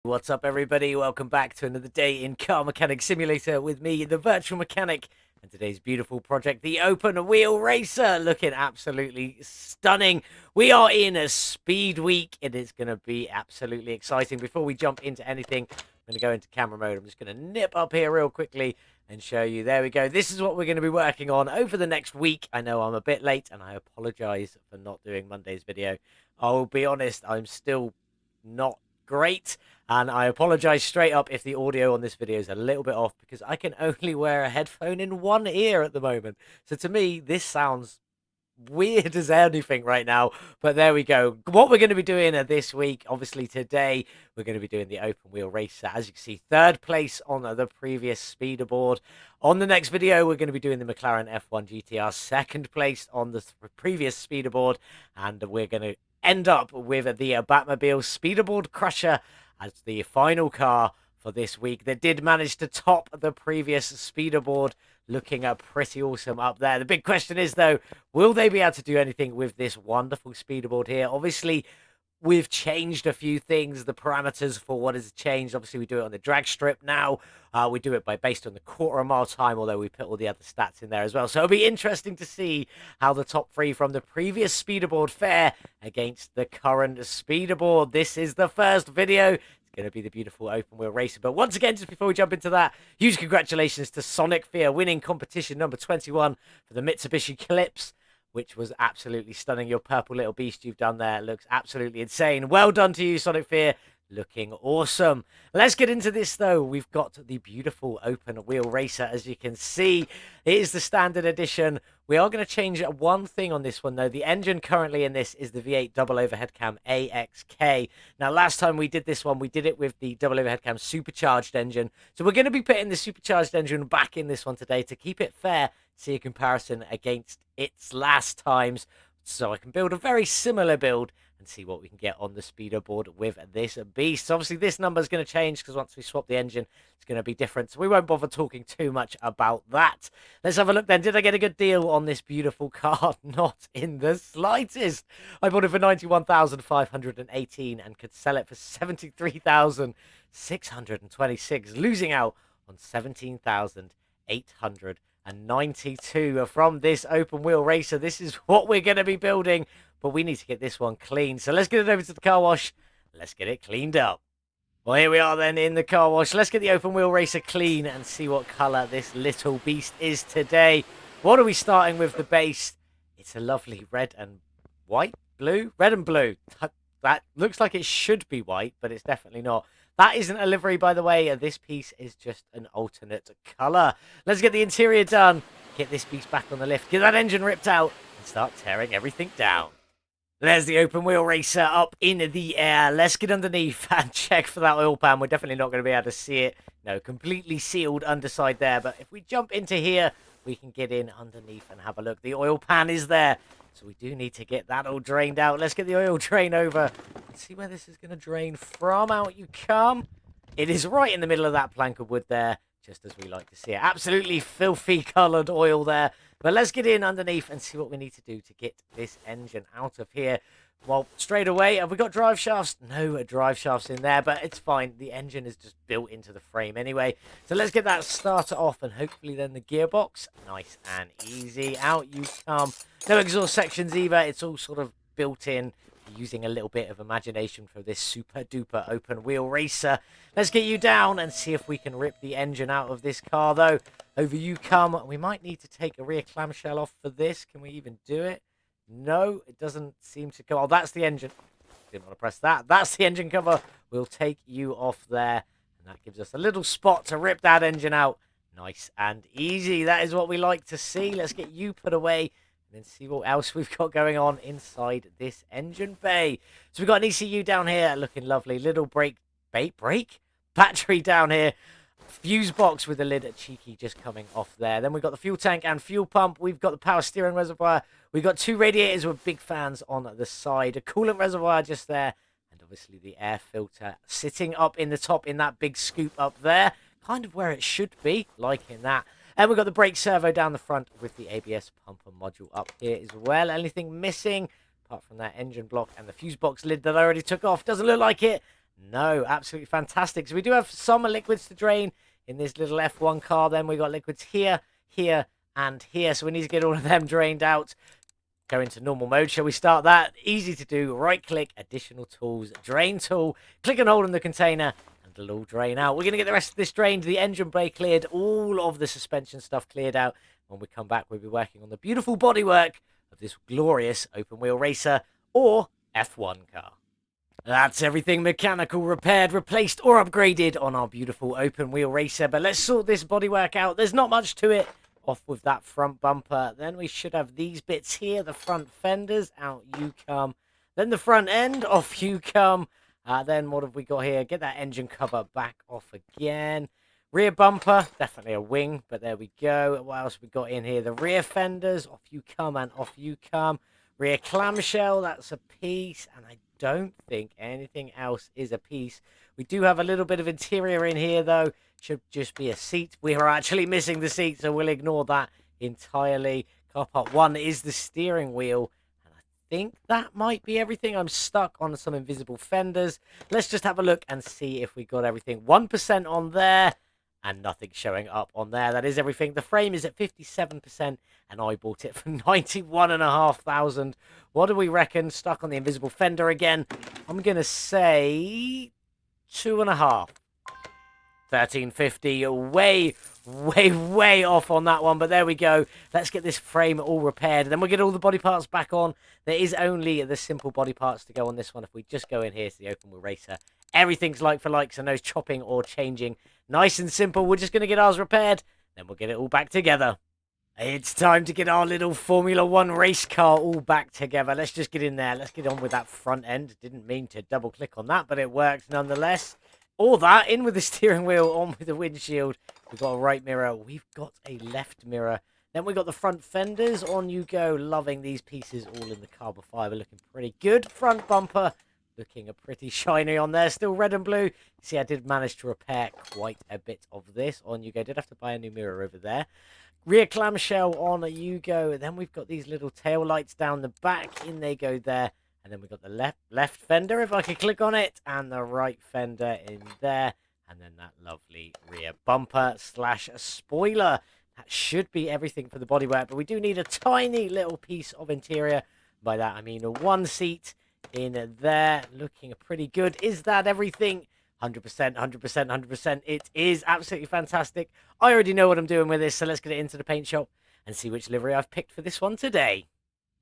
What's up, everybody? Welcome back to another day in Car Mechanic Simulator with me, the Virtual Mechanic, and today's beautiful project, the Open Wheel Racer, looking absolutely stunning. We are in a speed week, and it's going to be absolutely exciting. Before we jump into anything, I'm going to go into camera mode. I'm just going to nip up here real quickly and show you. There we go. This is what we're going to be working on over the next week. I know I'm a bit late, and I apologize for not doing Monday's video. I'll be honest, I'm still not great, and I apologize straight up if the audio on this video is a little bit off, because I can only wear a headphone in one ear at the moment. So to me, this sounds weird as anything right now, but there we go. What we're going to be doing this week, obviously today, we're going to be doing the open wheel racer. As you can see, third place on the previous speederboard. On the next video, we're going to be doing the McLaren F1 GTR, second place on the previous speederboard, and we're going to end up with the Batmobile Speederboard Crusher as the final car for this week that did manage to top the previous speederboard, looking pretty awesome up there. The big question is, though, will they be able to do anything with this wonderful speederboard here? Obviously, we've changed a few things. The parameters for what has changed. Obviously, we do it on the drag strip now. We do it based on the quarter-mile time, although we put all the other stats in there as well. So it'll be interesting to see how the top three from the previous speederboard fare against the current speederboard. This is the first video. It's going to be the beautiful open wheel racer. But once again, just before we jump into that, huge congratulations to Sonic Fear winning competition number 21 for the Mitsubishi Eclipse, which was absolutely stunning. Your purple little beast you've done there looks absolutely insane. Well done to you, Sonic Fear. Looking awesome. Let's get into this, though. We've got the beautiful open wheel racer, as you can see. It is the standard edition. We are going to change one thing on this one, though. The engine currently in this is the V8 double overhead cam AXK. Now, last time we did this one, we did it with the double overhead cam supercharged engine. So we're going to be putting the supercharged engine back in this one today to keep it fair, see a comparison against its last times, so I can build a very similar build and see what we can get on the speederboard with this beast. Obviously, this number is going to change because once we swap the engine, it's going to be different. So we won't bother talking too much about that. Let's have a look then. Did I get a good deal on this beautiful car? Not in the slightest. I bought it for 91,518 and could sell it for 73,626, losing out on 17,892 from this open wheel racer. This is what we're going to be building, but we need to get this one clean. So let's get it over to the car wash. Let's get it cleaned up. Well, here we are then in the car wash. Let's get the open wheel racer clean and see what color this little beast is today. What are we starting with? The base. It's a lovely red and white, blue, red and blue. That looks like it should be white, but it's definitely not. That isn't a livery, by the way. This piece is just an alternate color. Let's get the interior done. Get this beast back on the lift. Get that engine ripped out and start tearing everything down. There's the open wheel racer up in the air. Let's get underneath and check for that oil pan. We're definitely not going to be able to see it. No, completely sealed underside there. But if we jump into here, we can get in underneath and have a look. The oil pan is there. So we do need to get that all drained out. Let's get the oil drain over. Let's see where this is going to drain from. Out you come. It is right in the middle of that plank of wood there, just as we like to see it. Absolutely filthy coloured oil there. But let's get in underneath and see what we need to do to get this engine out of here. Well, straight away, have we got drive shafts? No drive shafts in there, but it's fine. The engine is just built into the frame anyway. So let's get that starter off, and hopefully then the gearbox. Nice and easy. Out you come. No exhaust sections either. It's all sort of built in, using a little bit of imagination for this super duper open wheel racer. Let's get you down and see if we can rip the engine out of this car, though. Over you come. We might need to take a rear clamshell off for this. Can we even do it? No, it doesn't seem to go. Oh, that's the engine. Didn't want to press that. That's the engine cover. We'll take you off there, and that gives us a little spot to rip that engine out. Nice and easy. That is what we like to see. Let's get you put away and then see what else we've got going on inside this engine bay. So we've got an ECU down here, looking lovely. Little battery down here. Fuse box with the lid cheeky just coming off there. Then we've got the fuel tank and fuel pump. We've got the power steering reservoir. We've got two radiators with big fans on the side. A coolant reservoir just there. And obviously the air filter sitting up in the top in that big scoop up there. Kind of where it should be, liking that. And we've got the brake servo down the front with the ABS pumper module up here as well. Anything missing? Apart from that engine block and the fuse box lid that I already took off. Doesn't look like it. No, absolutely fantastic. So we do have some liquids to drain in this little F1 car. Then we got liquids here, here, and here. So we need to get all of them drained out. Go into normal mode. Shall we start that? Easy to do. Right click, additional tools, drain tool. Click and hold on the container and it'll all drain out. We're going to get the rest of this drained. The engine bay cleared. All of the suspension stuff cleared out. When we come back, we'll be working on the beautiful bodywork of this glorious open wheel racer or F1 car. That's everything mechanical repaired, replaced or upgraded on our beautiful open wheel racer. But let's sort this bodywork out. There's not much to it. Off with that front bumper. Then we should have these bits here. The front fenders. Out you come. Then the front end. Off you come. Then what have we got here? Get that engine cover back off again. Rear bumper. Definitely a wing. But there we go. What else we got in here? The rear fenders. Off you come and off you come. Rear clamshell. That's a piece. And I don't think anything else is a piece. We do have a little bit of interior in here, though. Should just be a seat. We are actually missing the seat, so we'll ignore that entirely. Car part 1 is the steering wheel. And I think that might be everything. I'm stuck on some invisible fenders. Let's just have a look and see if we got everything. 1% on there and nothing showing up on there. That is everything. The frame is at 57% and I bought it for 91,500. What do we reckon? Stuck on the invisible fender again. I'm going to say 2.5. 1350, way off on that one, but there we go. Let's get this frame all repaired, then we'll get all the body parts back on. There is only the simple body parts to go on this one. If we just go in here to the open wheel racer, everything's like for like, so no chopping or changing. Nice and simple. We're just going to get ours repaired, then we'll get it all back together. It's time to get our little Formula 1 race car all back together. Let's just get in there. Let's get on with that front end. Didn't mean to double click on that, but it works nonetheless. All that in with the steering wheel, on with the windshield. We've got a right mirror. We've got a left mirror. Then we've got the front fenders. On you go. Loving these pieces all in the carbon fiber. Looking pretty good. Front bumper. Looking a pretty shiny on there. Still red and blue. See, I did manage to repair quite a bit of this. On you go. Did have to buy a new mirror over there. Rear clamshell on you go. Then we've got these little tail lights down the back. In they go there. And then we've got the left fender, if I could click on it, and the right fender in there. And then that lovely rear bumper / spoiler. That should be everything for the bodywork, but we do need a tiny little piece of interior. By that, I mean one seat in there. Looking pretty good. Is that everything? 100%, 100%, 100%. It is absolutely fantastic. I already know what I'm doing with this, so let's get it into the paint shop and see which livery I've picked for this one today.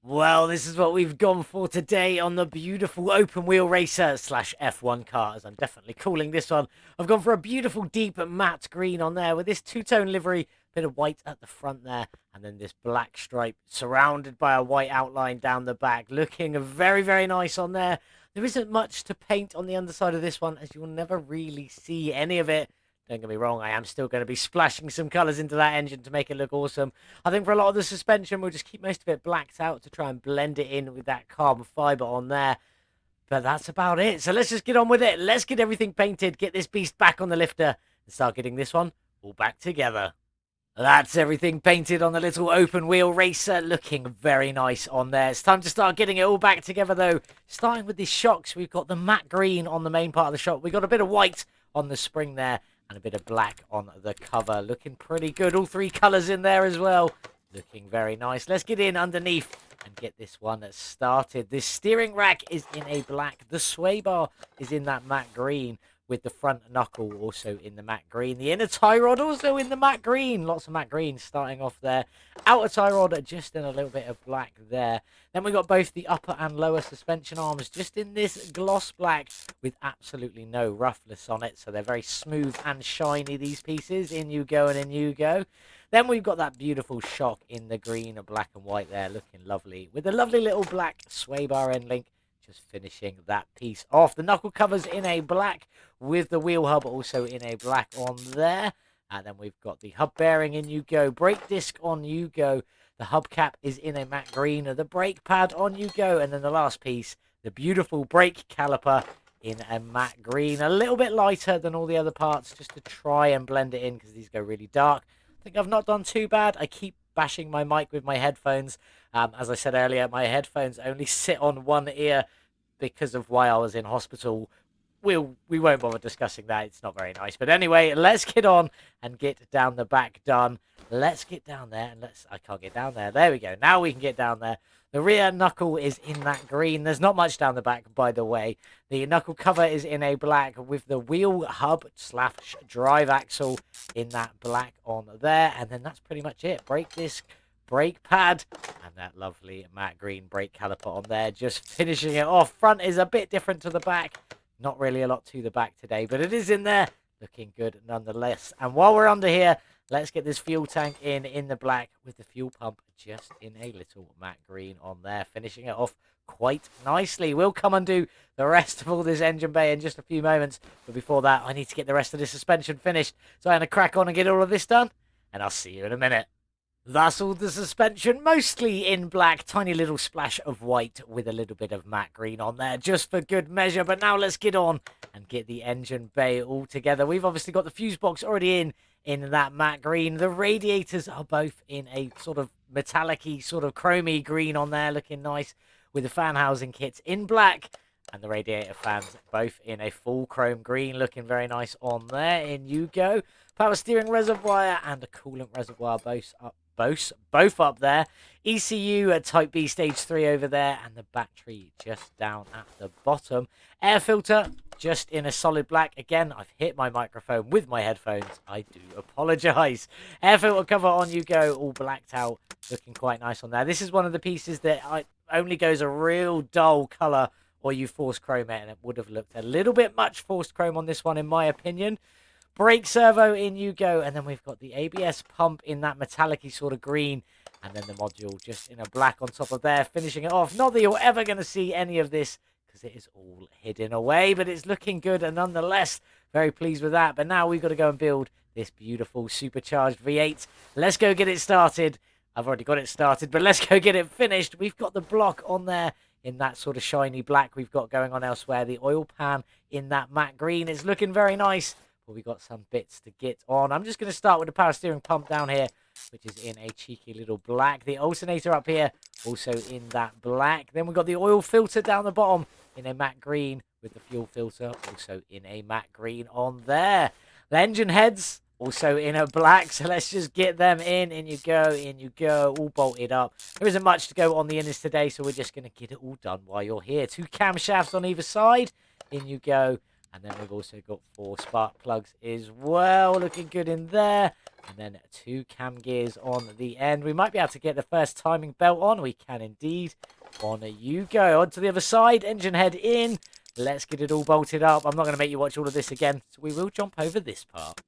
Well, this is what we've gone for today on the beautiful open wheel racer / F1 car, as I'm definitely calling this one. I've gone for a beautiful deep matte green on there with this two-tone livery, bit of white at the front there, and then this black stripe surrounded by a white outline down the back. Looking very, very nice on there. There isn't much to paint on the underside of this one, as you'll never really see any of it. Don't get me wrong, I am still going to be splashing some colours into that engine to make it look awesome. I think for a lot of the suspension, we'll just keep most of it blacked out to try and blend it in with that carbon fibre on there. But that's about it. So let's just get on with it. Let's get everything painted, get this beast back on the lifter, and start getting this one all back together. That's everything painted on the little open wheel racer, looking very nice on there. It's time to start getting it all back together, though. Starting with these shocks, we've got the matte green on the main part of the shock. We've got a bit of white on the spring there. And a bit of black on the cover. Looking pretty good. All three colours in there as well. Looking very nice. Let's get in underneath and get this one started. This steering rack is in a black. The sway bar is in that matte green, with the front knuckle also in the matte green. The inner tie rod also in the matte green. Lots of matte green starting off there. Outer tie rod just in a little bit of black there. Then we got both the upper and lower suspension arms just in this gloss black with absolutely no roughness on it. So they're very smooth and shiny, these pieces. In you go and in you go. Then we've got that beautiful shock in the green and black and white there, looking lovely. With a lovely little black sway bar end link. Just finishing that piece off. The knuckle covers in a black with the wheel hub also in a black on there. And then we've got the hub bearing in you go. Brake disc on you go. The hubcap is in a matte green. The brake pad on you go. And then the last piece, the beautiful brake caliper in a matte green. A little bit lighter than all the other parts just to try and blend it in because these go really dark. I think I've not done too bad. I keep bashing my mic with my headphones. As I said earlier, my headphones only sit on one ear because of why I was in hospital we won't bother discussing that. It's not very nice. But anyway, let's get on and get down the back done. Let's get down there and I can't get down there. There we go. Now we can get down there. The rear knuckle is in that green. There's not much down the back, by the way. The knuckle cover is in a black with the wheel hub / drive axle in that black on there. And then that's pretty much it. Brake disc, brake pad, and that lovely matte green brake caliper on there. Just finishing it off. Front is a bit different to the back. Not really a lot to the back today, but it is in there. Looking good nonetheless. And while we're under here, let's get this fuel tank in the black with the fuel pump just in a little matte green on there. Finishing it off quite nicely. We'll come and do the rest of all this engine bay in just a few moments. But before that, I need to get the rest of this suspension finished. So I'm going to crack on and get all of this done. And I'll see you in a minute. That's all the suspension, mostly in black. Tiny little splash of white with a little bit of matte green on there, just for good measure. But now let's get on and get the engine bay all together. We've obviously got the fuse box already in that matte green. The radiators are both in a sort of metallic-y, sort of chromy green on there, looking nice, with the fan housing kits in black. And the radiator fans both in a full chrome green, looking very nice on there. In you go. Power steering reservoir and a coolant reservoir both up there. ECU at Type B Stage 3 over there, and the battery just down at the bottom. Air filter just in a solid black. Again, I've hit my microphone with my headphones. I do apologise. Air filter cover on you go, all blacked out, looking quite nice on there. This is one of the pieces that only goes a real dull colour, or you force chrome it, and it would have looked a little bit much forced chrome on this one, in my opinion. Brake servo in you go, and then we've got the ABS pump in that metallic-y sort of green, and then the module just in a black on top of there, finishing it off. Not that you're ever going to see any of this, because it is all hidden away, but it's looking good, and nonetheless, very pleased with that. But now we've got to go and build this beautiful supercharged V8. Let's go get it started. I've already got it started, but let's go get it finished. We've got the block on there in that sort of shiny black we've got going on elsewhere. The oil pan in that matte green. It's looking very nice. But we've got some bits to get on. I'm just going to start with the power steering pump down here, which is in a cheeky little black. The alternator up here, also in that black. Then we've got the oil filter down the bottom in a matte green, with the fuel filter also in a matte green on there. The engine heads also in a black, so let's just get them in. In you go, all bolted up. There isn't much to go on the innards today, so we're just going to get it all done while you're here. 2 camshafts on either side. In you go. And then we've also got 4 spark plugs as well, looking good in there. And then 2 cam gears on the end. We might be able to get the first timing belt on. We can indeed. On you go. On to the other side, engine head in. Let's get it all bolted up. I'm not going to make you watch all of this again, so we will jump over this part.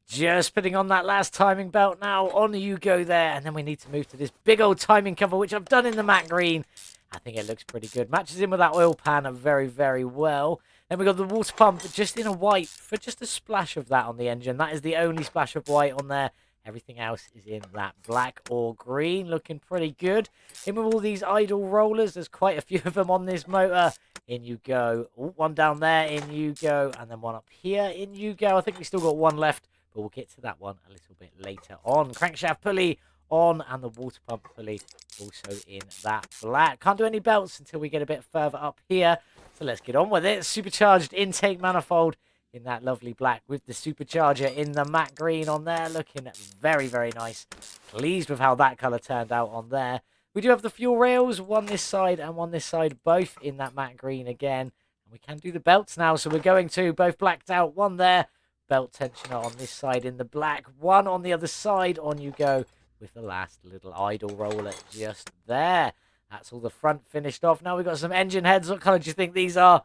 Just putting on that last timing belt now. On you go there. And then we need to move to this big old timing cover, which I've done in the matte green. I think it looks pretty good. Matches in with that oil pan very, very well. Then we've got the water pump just in a white for just a splash of that on the engine. That is the only splash of white on there. Everything else is in that black or green, looking pretty good. In with all these idle rollers. There's quite a few of them on this motor. In you go. Ooh, one down there. In you go. And then one up here. In you go. I think we still got one left, but we'll get to that one a little bit later on. Crankshaft pulley on, and the water pump pulley also in that black. Can't do any belts until we get a bit further up here. So let's get on with it. Supercharged intake manifold in that lovely black with the supercharger in the matte green on there. Looking very, very nice. Pleased with how that colour turned out on there. We do have the fuel rails, one this side and one this side, both in that matte green again. And we can do the belts now, so we're going to both blacked out. One there, belt tensioner on this side in the black. One on the other side, on you go, with the last little idle roller just there. That's all the front finished off. Now we've got some engine heads. What colour do you think these are?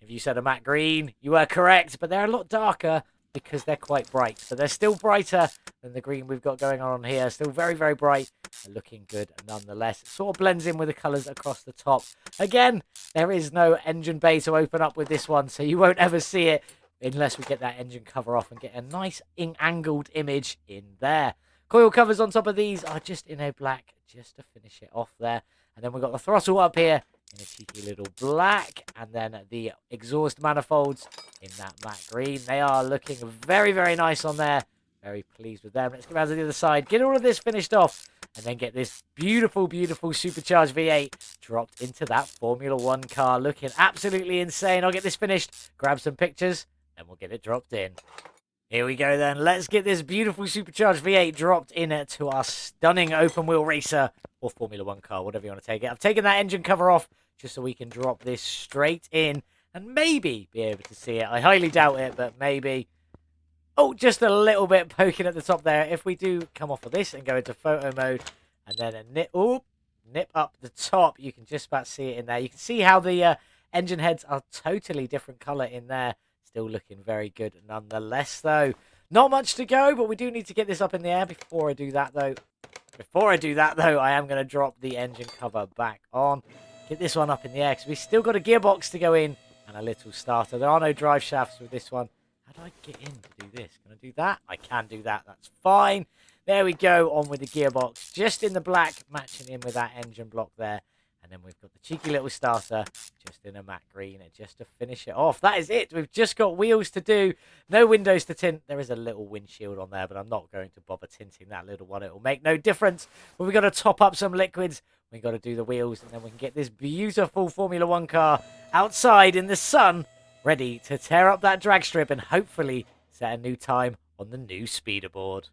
If you said a matte green, you were correct, but they're a lot darker because they're quite bright. So they're still brighter than the green we've got going on here. Still very, very bright, but looking good nonetheless. It sort of blends in with the colours across the top. Again, there is no engine bay to open up with this one, so you won't ever see it unless we get that engine cover off and get a nice angled image in there. Coil covers on top of these are just in a black, just to finish it off there. And then we've got the throttle up here in a cheeky little black. And then the exhaust manifolds in that matte green. They are looking very, very nice on there. Very pleased with them. Let's go around to the other side. Get all of this finished off. and then get this beautiful, beautiful supercharged V8 dropped into that Formula One car. Looking absolutely insane. I'll get this finished, grab some pictures, and we'll get it dropped in. Here we go then. Let's get this beautiful supercharged V8 dropped in to our stunning open wheel racer or Formula One car, whatever you want to take it. I've taken that engine cover off just so we can drop this straight in and maybe be able to see it. I highly doubt it, but maybe. Oh, just a little bit poking at the top there. If we do come off of this and go into photo mode and then a nip up the top, you can just about see it in there. You can see how the engine heads are totally different color in there. Still looking very good nonetheless, though. Not much to go, but we do need to get this up in the air. Before I do that, though, I am going to drop the engine cover back on. Get this one up in the air, because we still got a gearbox to go in and a little starter. There are no drive shafts with this one. How do I get in to do this? Can I do that? I can do that. That's fine. There we go, on with the gearbox. Just in the black, matching in with that engine block there. And then we've got the cheeky little starter just in a matte green and just to finish it off. That is it. We've just got wheels to do. No windows to tint. There is a little windshield on there, but I'm not going to bother tinting that little one. It will make no difference. But we've got to top up some liquids. We've got to do the wheels, and then we can get this beautiful Formula One car outside in the sun, ready to tear up that drag strip and hopefully set a new time on the new speederboard.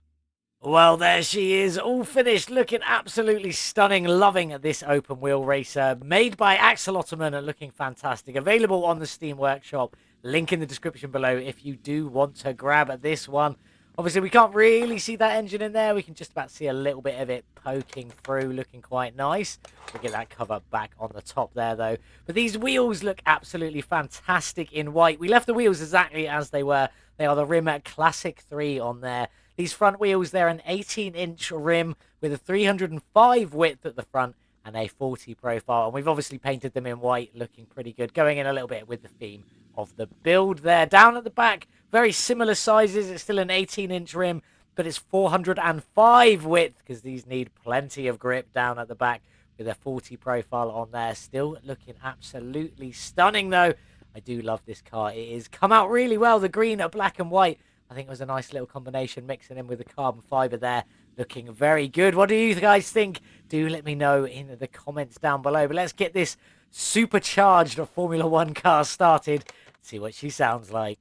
Well, there she is, all finished, looking absolutely stunning, loving this open wheel racer, made by Axolotemen and looking fantastic, available on the Steam Workshop, link in the description below if you do want to grab this one. Obviously, we can't really see that engine in there, we can just about see a little bit of it poking through, looking quite nice. We'll get that cover back on the top there, though. But these wheels look absolutely fantastic in white. We left the wheels exactly as they were. They are the Rim Classic 3 on there. These front wheels, they're an 18-inch rim with a 305 width at the front and a 40 profile. And we've obviously painted them in white, looking pretty good. Going in a little bit with the theme of the build there. Down at the back, very similar sizes. It's still an 18-inch rim, but it's 405 width because these need plenty of grip down at the back with a 40 profile on there. Still looking absolutely stunning, though. I do love this car. It has come out really well. The green, black and white. I think it was a nice little combination mixing in with the carbon fiber there. Looking very good. What do you guys think? Do let me know in the comments down below. But let's get this supercharged Formula One car started. See what she sounds like.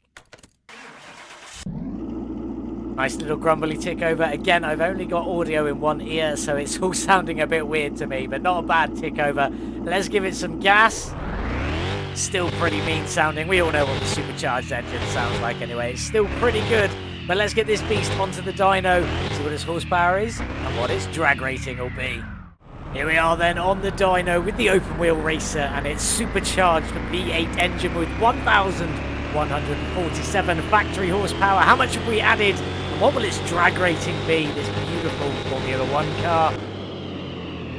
Nice little grumbly tick over. Again, I've only got audio in one ear, so it's all sounding a bit weird to me, but not a bad tick over. Let's give it some gas. Still pretty mean sounding. We all know what the supercharged engine sounds like anyway. It's still pretty good. But let's get this beast onto the dyno, see what its horsepower is and what its drag rating will be. Here we are then on the dyno with the open wheel racer and its supercharged V8 engine with 1,147 factory horsepower. How much have we added? And what will its drag rating be? This beautiful Formula One car.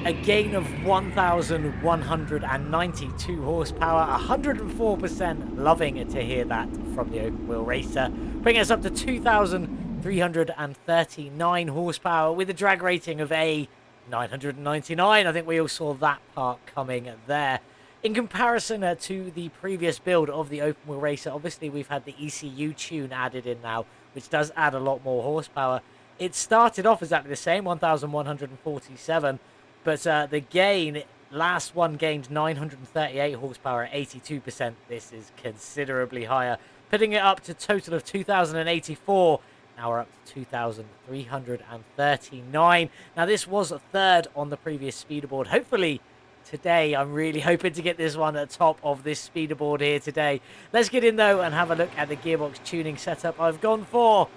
A gain of 1,192 horsepower, 104%. Loving to hear that from the open wheel racer. Bringing us up to 2,339 horsepower with a drag rating of a 999. I think we all saw that part coming there. In comparison to the previous build of the open wheel racer, obviously we've had the ECU tune added in now, which does add a lot more horsepower. It started off exactly the same, 1,147. But the gain, last one gained 938 horsepower at 82%. This is considerably higher, putting it up to a total of 2,084. Now we're up to 2,339. Now this was a third on the previous speederboard. Hopefully today, I'm really hoping to get this one at the top of this speederboard here today. Let's get in though and have a look at the gearbox tuning setup. I've gone for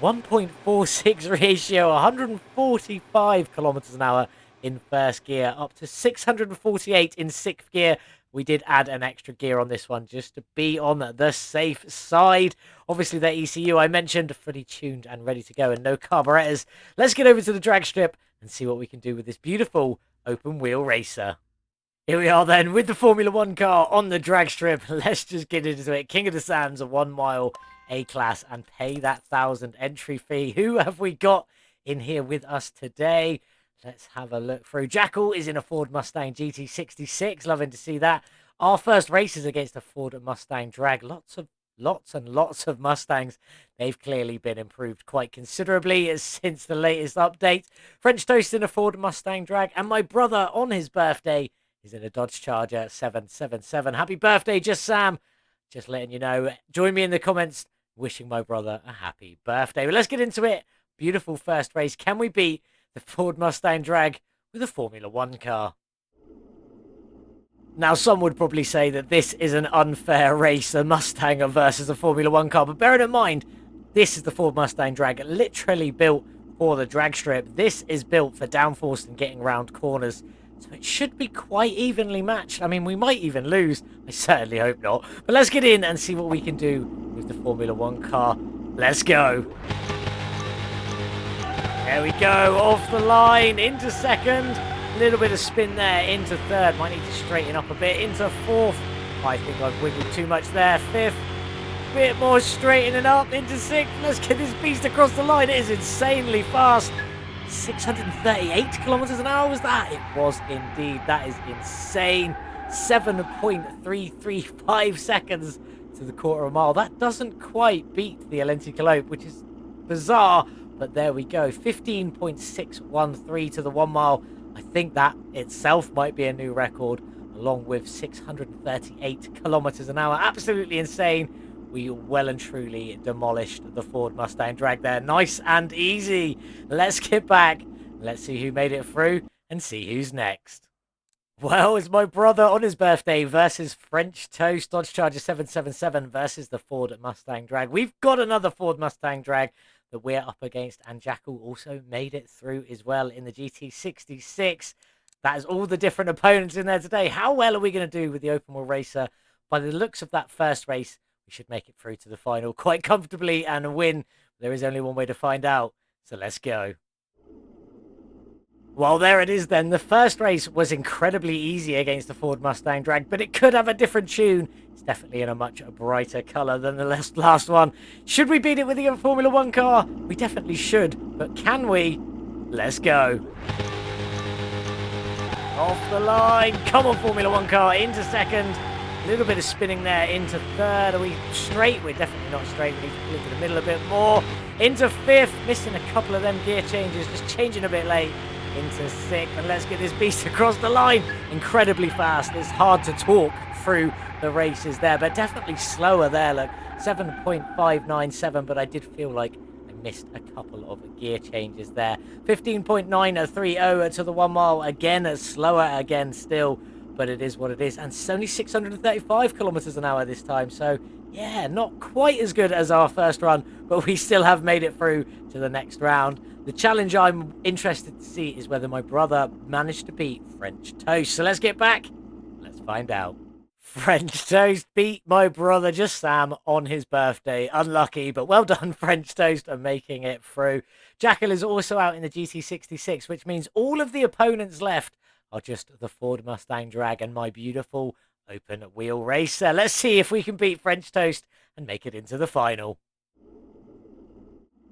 1.46 ratio, 145 kilometers an hour in first gear, up to 648 in sixth gear. We did add an extra gear on this one just to be on the safe side. Obviously, that ECU I mentioned, fully tuned and ready to go and no carburetors. Let's get over to the drag strip and see what we can do with this beautiful open wheel racer. Here we are then with the Formula One car on the drag strip. Let's just get into it. King of the Sands, a 1 mile A-class and pay that 1,000 entry fee. Who have we got in here with us today? Let's have a look through. Jackal is in a Ford Mustang GT66. Loving to see that. Our first race is against a Ford Mustang drag. Lots of lots and lots of Mustangs. They've clearly been improved quite considerably since the latest update. French Toast in a Ford Mustang Drag, and my brother on his birthday is in a Dodge Charger 777. Happy birthday, Just Sam. Just letting you know. Join me in the comments wishing my brother a happy birthday. But let's get into it. Beautiful first race. Can we beat the Ford Mustang Drag with a Formula One car? Now, some would probably say that this is an unfair race, a Mustang versus a Formula One car. But bearing in mind, this is the Ford Mustang Drag, literally built for the drag strip. This is built for downforce and getting around corners. So it should be quite evenly matched. I mean, we might even lose. I certainly hope not. But let's get in and see what we can do with the Formula One car. Let's go. There we go. Off the line. Into second. A little bit of spin there. Into third. Might need to straighten up a bit. Into fourth. I think I've wiggled too much there. Fifth. Bit more straightening up. Into sixth. Let's get this beast across the line. It is insanely fast. 638 kilometers an hour was that? It was indeed. That is insane. 7.335 seconds to the quarter of a mile. That doesn't quite beat the Axolotemen, which is bizarre, but there we go. 15.613 to the 1 mile. I think that itself might be a new record, along with 638 kilometers an hour. Absolutely insane. We well and truly demolished the Ford Mustang Drag there. Nice and easy. Let's get back. Let's see who made it through and see who's next. Well, it's my brother on his birthday versus French Toast Dodge Charger 777 versus the Ford Mustang Drag. We've got another Ford Mustang Drag that we're up against, and Jackal also made it through as well in the GT66. That is all the different opponents in there today. How well are we going to do with the Openwheel Racer? By the looks of that first race, we should make it through to the final quite comfortably and win. There is only one way to find out, so let's go. Well, there it is then. The first race was incredibly easy against the Ford Mustang Drag, but it could have a different tune. It's definitely in a much brighter colour than the last one. Should we beat it with the Formula One car? We definitely should, but can we? Let's go. Off the line. Come on, Formula One car. Into second. A little bit of spinning there. Into third. Are we straight? We're definitely not straight. We need to pull into the middle a bit more. Into fifth. Missing a couple of them gear changes. Just changing a bit late. Into sixth. And let's get this beast across the line. Incredibly fast. It's hard to talk through the races there, but definitely slower there. Look, 7.597, but I did feel like I missed a couple of gear changes there. 15.930 to the 1 mile. Again, slower again still. But it is what it is, and it's only 635 kilometers an hour this time, so yeah, not quite as good as our first run, but we still have made it through to the next round. The challenge I'm interested to see is whether my brother managed to beat French Toast, so let's get back, let's find out. French Toast beat my brother Just Sam on his birthday. Unlucky, but well done, French Toast, on making it through. Jackal is also out in the GT66, which means all of the opponents left are just the Ford Mustang Drag and my beautiful open wheel racer. Let's see if we can beat French Toast and make it into the final.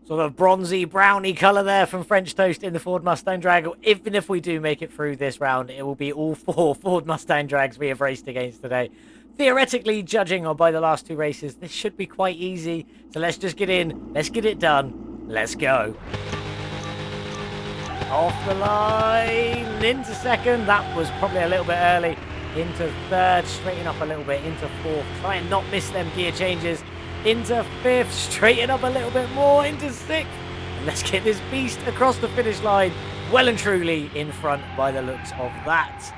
Sort of bronzy, browny colour there from French Toast in the Ford Mustang Drag. Even if we do make it through this round, it will be all 4 Ford Mustang Drags we have raced against today. Theoretically, judging on by the last 2 races, this should be quite easy. So let's just get in, let's get it done, let's go. Off the line, into second. That was probably a little bit early. Into third, straighten up a little bit. Into fourth, try and not miss them gear changes. Into fifth, straighten up a little bit more. Into sixth, and let's get this beast across the finish line. Well and truly in front by the looks of that.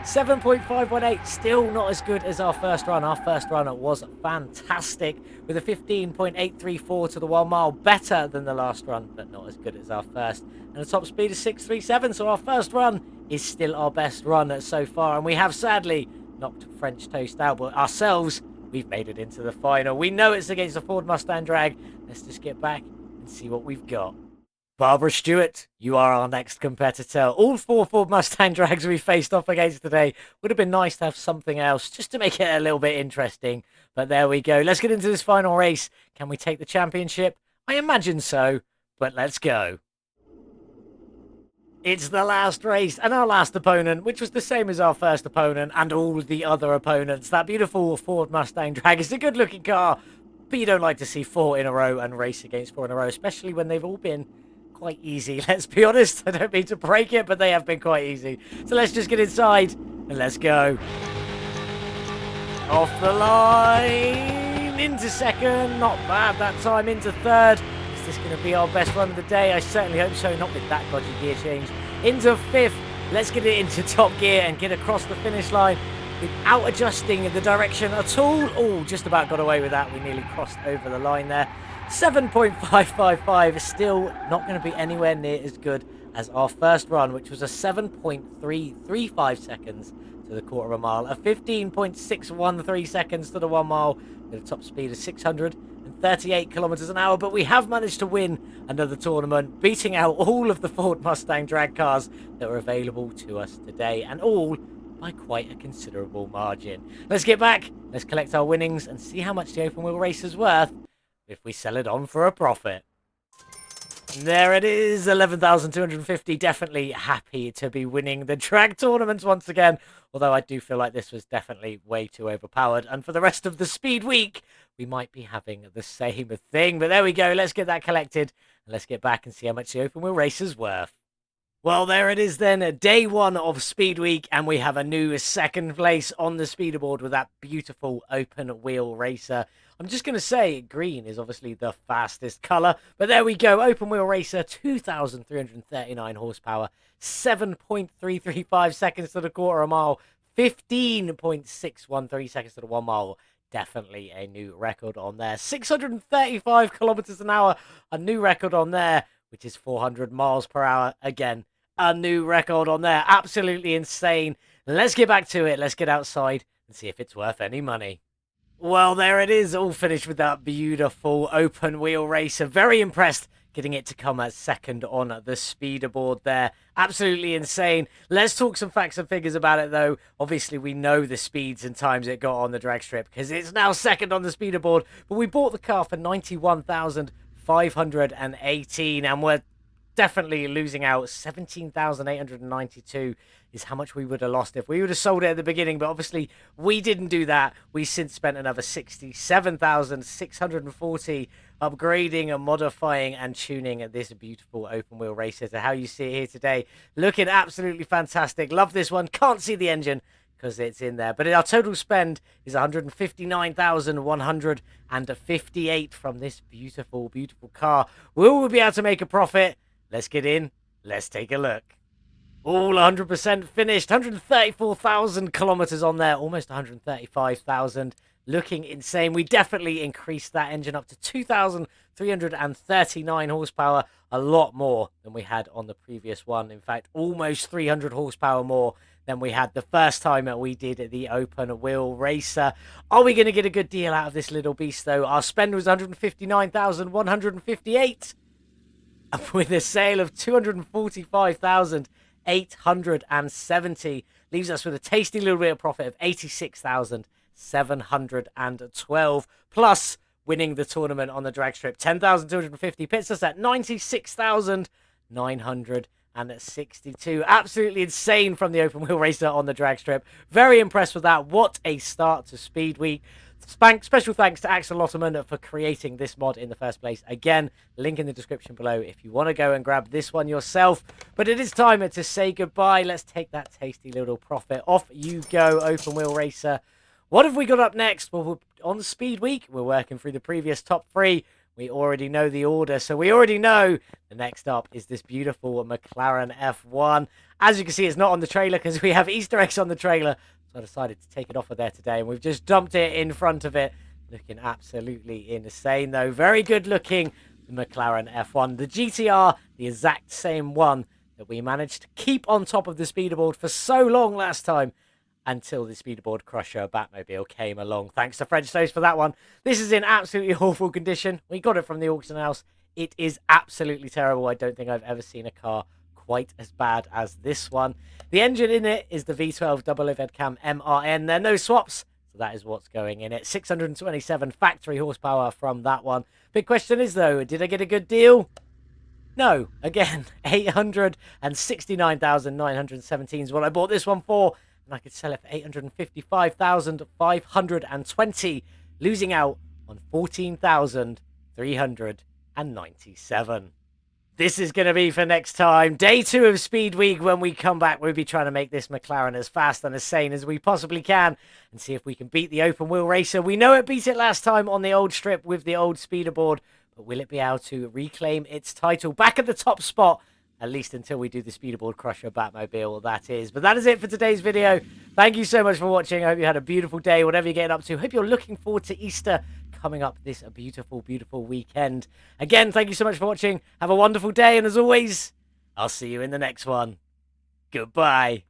7.518, still not as good as our first run. Our first run was fantastic with a 15.834 to the 1 mile. Better than the last run, but not as good as our first. And the top speed is 637, so our first run is still our best run so far. And we have sadly knocked French Toast out, but ourselves, we've made it into the final. We know it's against the Ford Mustang Drag. Let's just get back and see what we've got. Barbara Stewart, you are our next competitor. All 4 Ford Mustang Drags we faced off against today. Would have been nice to have something else just to make it a little bit interesting. But there we go. Let's get into this final race. Can we take the championship? I imagine so, but let's go. It's the last race and our last opponent, which was the same as our first opponent and all the other opponents. That beautiful Ford Mustang Drag is a good looking car, But you don't like to see 4 in a row and race against 4 in a row, especially when they've all been quite easy. Let's be honest. I don't mean to break it, but they have been quite easy. So let's just get inside and let's go. Off the line, into second, not bad that time, into third. Is this going to be our best run of the day? I certainly hope so, not with that dodgy gear change. Into fifth, let's get it into top gear and get across the finish line without adjusting the direction at all. Oh, just about got away with that. We nearly crossed over the line there. 7.555, still not going to be anywhere near as good as our first run, which was a 7.335 seconds to the quarter of a mile, a 15.613 seconds to the 1 mile, with a top speed of 638 kilometers an hour. But we have managed to win another tournament, beating out all of the Ford Mustang drag cars that were available to us today, and all by quite a considerable margin. Let's get back, let's collect our winnings and see how much the open wheel race is worth if we sell it on for a profit. There it is, 11,250. Definitely happy to be winning the drag tournaments once again, although I do feel like this was definitely way too overpowered, and for the rest of the speed week we might be having the same thing. But there we go, let's get that collected and let's get back and see how much the open wheel race is worth. Well, there it is then, day 1 of Speed Week, and we have a new second place on the speederboard with that beautiful open wheel racer. I'm just going to say green is obviously the fastest colour, but there we go, open wheel racer, 2,339 horsepower, 7.335 seconds to the quarter a mile, 15.613 seconds to the 1 mile. Definitely a new record on there. 635 kilometers an hour, a new record on there, which is 400 miles per hour. Again, a new record on there. Absolutely insane. Let's get back to it. Let's get outside and see if it's worth any money. Well, there it is, all finished with that beautiful open wheel racer. Very impressed getting it to come as second on the speederboard there. Absolutely insane. Let's talk some facts and figures about it, though. Obviously, we know the speeds and times it got on the drag strip because it's now second on the speederboard. But we bought the car for 91,518, and we're definitely losing out. 17,892 is how much we would have lost if we would have sold it at the beginning, but obviously we didn't do that. We since spent another 67,640 upgrading and modifying and tuning this beautiful open wheel racer to how you see it here today. Looking absolutely fantastic. Love this one. Can't see the engine because it's in there, but our total spend is 159,158 from this beautiful car. Will we be able to make a profit? Let's get in. Let's take a look. All 100% finished. 134,000 kilometers on there. Almost 135,000. Looking insane. We definitely increased that engine up to 2,339 horsepower. A lot more than we had on the previous one. In fact, almost 300 horsepower more than we had the first time that we did the open wheel racer. Are we going to get a good deal out of this little beast, though? Our spend was 159,158. With a sale of 245,870, leaves us with a tasty little bit of profit of 86,712, plus winning the tournament on the drag strip. 10,250 puts us at 96,962. Absolutely insane from the open wheel racer on the drag strip. Very impressed with that. What a start to Speed Week. Special thanks to Axolotemen for creating this mod in the first place. Again, link in the description below if you want to go and grab this one yourself. But it is time to say goodbye. Let's take that tasty little profit. Off you go, open wheel racer. What have we got up next? Well, on the Speed Week, we're working through the previous top 3. We already know the order, so we already know the next up is this beautiful McLaren F1. As you can see, it's not on the trailer because we have Easter eggs on the trailer. So I decided to take it off of there today, and we've just dumped it in front of it. Looking absolutely insane, though. Very good looking, the McLaren F1. The GTR, the exact same one that we managed to keep on top of the speederboard for so long last time, until the speederboard crusher Batmobile came along. Thanks to French Toast for that one. This is in absolutely awful condition. We got it from the auction house. It is absolutely terrible. I don't think I've ever seen a car quite as bad as this one. The engine in it is the V12 double overhead cam MRN. There are no swaps, so that is what's going in it. 627 factory horsepower from that one. Big question is, though, did I get a good deal? No. Again, 869,917 is what I bought this one for, and I could sell it for 855,520, losing out on 14,397. This is going to be for next time. Day 2 of Speed Week. When we come back, we'll be trying to make this McLaren as fast and as sane as we possibly can and see if we can beat the open wheel racer. We know it beat it last time on the old strip with the old speederboard, but will it be able to reclaim its title back at the top spot, at least until we do the speederboard crusher Batmobile, that is. But that is it for today's video. Thank you so much for watching. I hope you had a beautiful day, whatever you're getting up to. Hope you're looking forward to Easter coming up this beautiful, beautiful weekend. Again, thank you so much for watching. Have a wonderful day, and as always, I'll see you in the next one. Goodbye.